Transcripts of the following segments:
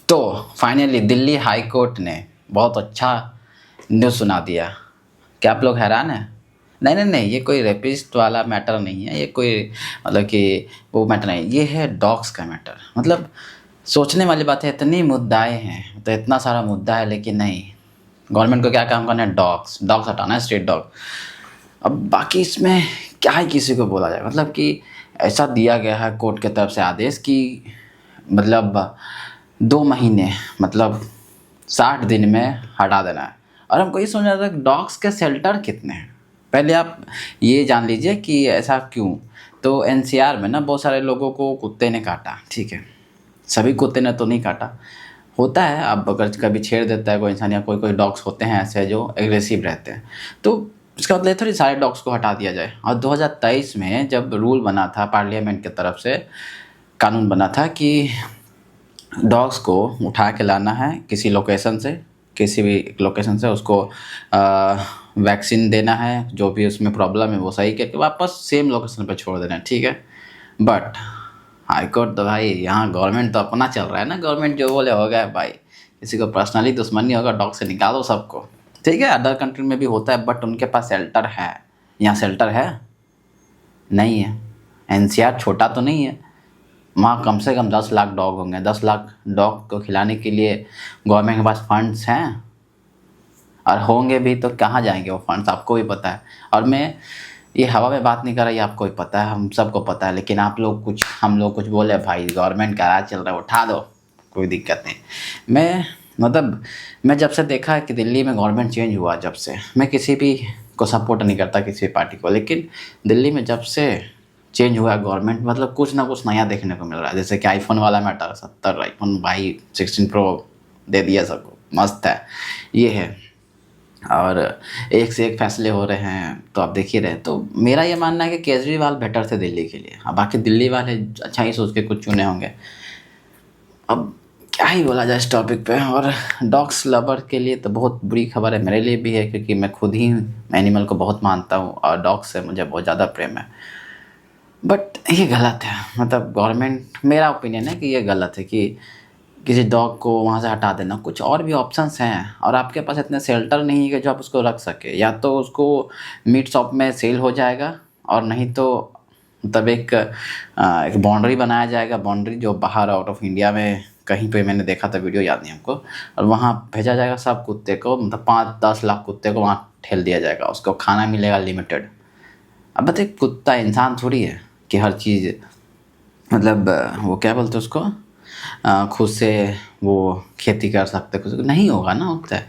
तो finally Delhi high court ने बहुत अच्छा न्यूज़ सुना दिया। क्या आप लोग हैरान हैं? नहीं नहीं नहीं, ये कोई रेपिस्ट वाला मैटर नहीं है, ये कोई मतलब कि वो मैटर नहीं, ये है डॉग्स का मैटर। मतलब सोचने वाली बात है, इतनी मुद्दाएं हैं, तो इतना सारा मुद्दा है, लेकिन नहीं, गवर्नमेंट को क्या काम करना है? डॉग्स हटाना है, स्ट्रीट डॉग। अब बाकी इसमें क्या ही किसी को बोला जाए, मतलब कि ऐसा दिया गया है कोर्ट की तरफ से आदेश कि मतलब 2 महीने, मतलब 60 दिन में हटा देना है। और हमको ये समझ आता है डॉग्स के शेल्टर कितने हैं। पहले आप ये जान लीजिए कि ऐसा क्यों। तो एनसीआर में ना बहुत सारे लोगों को कुत्ते ने काटा, ठीक है, सभी कुत्ते ने तो नहीं काटा, होता है। अब अगर कभी छेड़ देता है कोई इंसान, या कोई कोई डॉग्स होते हैं ऐसे जो एग्रेसिव रहते हैं, तो इसका मतलब थोड़ी सारे डॉग्स को हटा दिया जाए। और 2023 में जब रूल बना था पार्लियामेंट की तरफ से, कानून बना था कि डॉग्स को उठा के लाना है किसी लोकेशन से, किसी भी लोकेशन से उसको वैक्सीन देना है, जो भी उसमें प्रॉब्लम है वो सही करके वापस सेम लोकेशन पर छोड़ देना है, ठीक है। बट हाई कोर्ट तो भाई, यहाँ गवर्नमेंट तो अपना चल रहा है ना, गवर्नमेंट जो बोले हो गया भाई, किसी को पर्सनली दुश्मनी होगा, डॉग से निकालो सबको, ठीक है। अदर कंट्री में भी होता है, बट उनके पास शेल्टर है, यहाँ शेल्टर है नहीं है। एनसीआर छोटा तो नहीं है, वहाँ कम से कम 10 लाख डॉग होंगे। 10 लाख डॉग को खिलाने के लिए गवर्नमेंट के पास फंड्स हैं, और होंगे भी तो कहाँ जाएंगे वो फंड्स, आपको भी पता है। और मैं ये हवा में बात नहीं कर रहा, ये आपको भी पता है, हम सबको पता है। लेकिन आप लोग कुछ, हम लोग कुछ बोले भाई गवर्नमेंट का राज चल रहा है, उठा दो, कोई दिक्कत नहीं। मैं जब से देखा है कि दिल्ली में गवर्नमेंट चेंज हुआ, जब से मैं किसी भी को सपोर्ट नहीं करता, किसी भी पार्टी को, लेकिन दिल्ली में जब से चेंज हुआ गवर्नमेंट, मतलब कुछ ना कुछ नया देखने को मिल रहा है। जैसे कि आईफोन वाला मैटर, 70 आईफोन भाई 16 प्रो दे दिया सबको, मस्त है ये है। और एक से एक फैसले हो रहे हैं, तो आप देख ही रहे। तो मेरा ये मानना है कि केजरीवाल बेटर थे दिल्ली के लिए। अब बाकी दिल्ली वाले अच्छा ही सोच के कुछ चुने होंगे। अब क्या ही बोला जाए इस टॉपिक पे। और डॉग्स लवर के लिए तो बहुत बुरी खबर है, मेरे लिए भी है, क्योंकि मैं खुद ही एनिमल को बहुत मानता हूँ और डॉग से मुझे बहुत ज़्यादा प्रेम है। बट ये गलत है, मतलब गवर्नमेंट, मेरा ओपिनियन है कि ये गलत है कि किसी डॉग को वहाँ से हटा देना। कुछ और भी ऑप्शंस हैं, और आपके पास इतने शेल्टर नहीं है कि जो आप उसको रख सके। या तो उसको मीट शॉप में सेल हो जाएगा, और नहीं तो मतलब एक बाउंड्री बनाया जाएगा, बाउंड्री जो बाहर आउट ऑफ इंडिया में कहीं पे मैंने देखा था, वीडियो याद नहीं हमको, और वहाँ भेजा जाएगा सब कुत्ते को, मतलब 5-10 लाख कुत्ते को वहाँ ठेल दिया जाएगा, उसको खाना मिलेगा लिमिटेड। अब बताइए, कुत्ता इंसान थोड़ी है कि हर चीज़, मतलब वो क्या बोलते हैं उसको, खुद से वो खेती कर सकते, कुछ नहीं होगा ना, होता है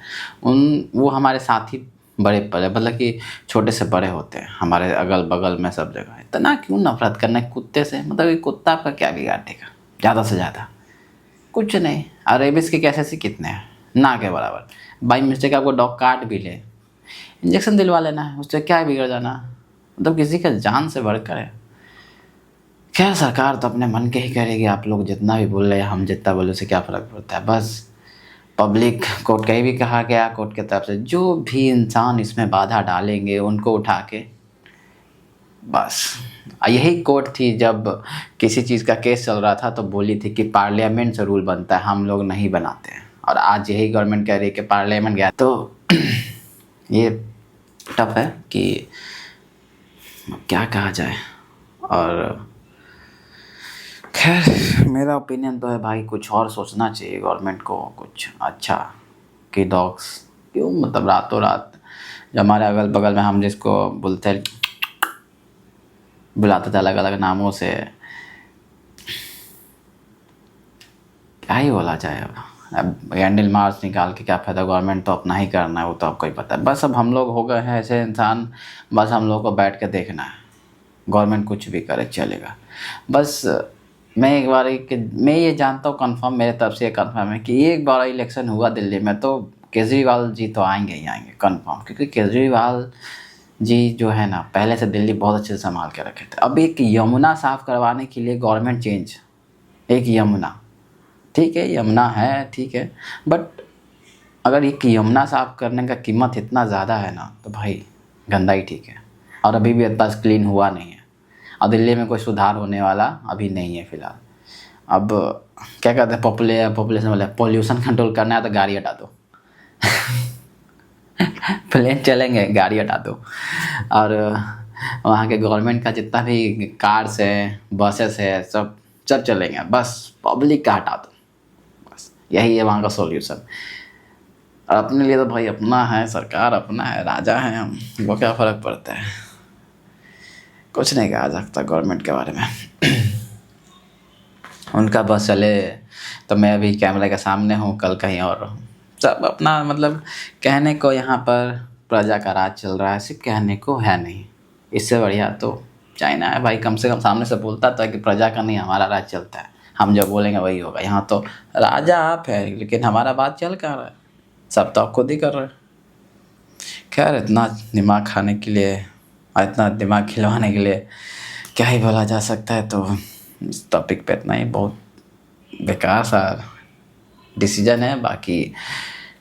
वो हमारे साथ ही बड़े बड़े, मतलब कि छोटे से बड़े होते हैं हमारे अगल बगल में सब जगह। इतना क्यों नफरत करना है कुत्ते से? मतलब ये कुत्ता आपका क्या बिगाड़ेगा? ज़्यादा से ज़्यादा कुछ नहीं। और रेबिस के केसेस ही कितने हैं, ना के बराबर। बाई मिस्टेक आपको डॉग काट भी ले, इंजेक्शन दिलवा लेना है, उससे क्या बिगड़ जाना, मतलब किसी का जान से बढ़कर है। खैर, सरकार तो अपने मन के ही करेगी, आप लोग जितना भी बोल रहे हैं, हम जितना बोले, उससे क्या फ़र्क पड़ता है। बस पब्लिक कोर्ट का ही भी कहा गया, कोर्ट की तरफ से जो भी इंसान इसमें बाधा डालेंगे उनको उठा के, बस यही कोर्ट थी जब किसी चीज़ का केस चल रहा था, तो बोली थी कि पार्लियामेंट से रूल बनता है, हम लोग नहीं बनाते हैं। और आज यही गवर्नमेंट कह रही है कि पार्लियामेंट गया, तो ये टफ है कि क्या कहा जाए। और खैर, मेरा ओपिनियन तो है भाई, कुछ और सोचना चाहिए गवर्नमेंट को, कुछ अच्छा, कि डॉग्स क्यों, मतलब रातों रात जो हमारे अगल बगल में हम जिसको बोलते हैं, बुलाते थे अलग अलग नामों से, क्या ही बोला जाए। अब कैंडल मार्च निकाल के क्या फ़ायदा, गवर्नमेंट तो अपना ही करना है, वो तो आपको ही पता है। बस अब हम लोग हो गए हैं ऐसे इंसान, बस हम लोग को बैठ के देखना है, गवर्नमेंट कुछ भी करे चलेगा। बस मैं एक बार मैं ये जानता हूँ कंफर्म, मेरे तरफ से ये कंफर्म है कि एक बार इलेक्शन हुआ दिल्ली में, तो केजरीवाल जी तो आएंगे ही आएंगे कंफर्म। क्योंकि केजरीवाल जी जो है ना, पहले से दिल्ली बहुत अच्छे से संभाल के रखे थे। अब एक यमुना साफ़ करवाने के लिए गवर्नमेंट चेंज, एक यमुना, ठीक है यमुना है, ठीक है, बट अगर एक यमुना साफ़ करने का कीमत इतना ज़्यादा है ना, तो भाई गंदा ही ठीक है। और अभी भी बस क्लीन हुआ नहीं है, और दिल्ली में कोई सुधार होने वाला अभी नहीं है फ़िलहाल। अब क्या कहते हैं, पॉपुलेशन वाले, पोल्यूशन कंट्रोल करना है तो गाड़ी हटा दो। प्लेन चलेंगे, गाड़ी हटा दो। और वहाँ के गवर्नमेंट का जितना भी कार्स है, बसेस है, सब सब चलेंगे, बस पब्लिक का हटा दो। बस यही है वहाँ का सॉल्यूशन। और अपने लिए तो भाई अपना है, सरकार अपना है, राजा है हम, वो क्या फ़र्क पड़ता है। कुछ नहीं कहा जा सकता गवर्नमेंट के बारे में। उनका बस चले तो मैं अभी कैमरे के सामने हूँ, कल कहीं और रहूँ। सब अपना मतलब कहने को यहाँ पर प्रजा का राज चल रहा है, सिर्फ कहने को है नहीं। इससे बढ़िया तो चाइना है भाई, कम से कम सामने से बोलता था कि प्रजा का नहीं हमारा राज चलता है, हम जो बोलेंगे वही होगा। यहाँ तो राजा आप है लेकिन हमारा बात चल कहाँ रहा है, सब तो आप खुद ही कर रहे हैं। खैर इतना दिमाग खाने के लिए और इतना दिमाग खिलवाने के लिए क्या ही बोला जा सकता है। तो इस टॉपिक पे इतना ही, बहुत बेकार सा डिसीजन है। बाकी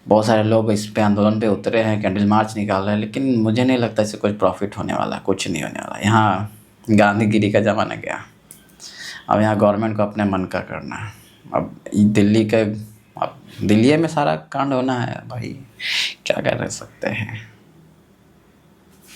बहुत सारे लोग इस पे आंदोलन पे उतरे हैं, कैंडल मार्च निकाल रहे हैं, लेकिन मुझे नहीं लगता इससे कुछ प्रॉफिट होने वाला, कुछ नहीं होने वाला। यहाँ गांधीगिरी का ज़माना गया, अब यहाँ गवर्नमेंट को अपने मन का करना है। अब दिल्ली में सारा कांड होना है भाई, क्या कर सकते हैं।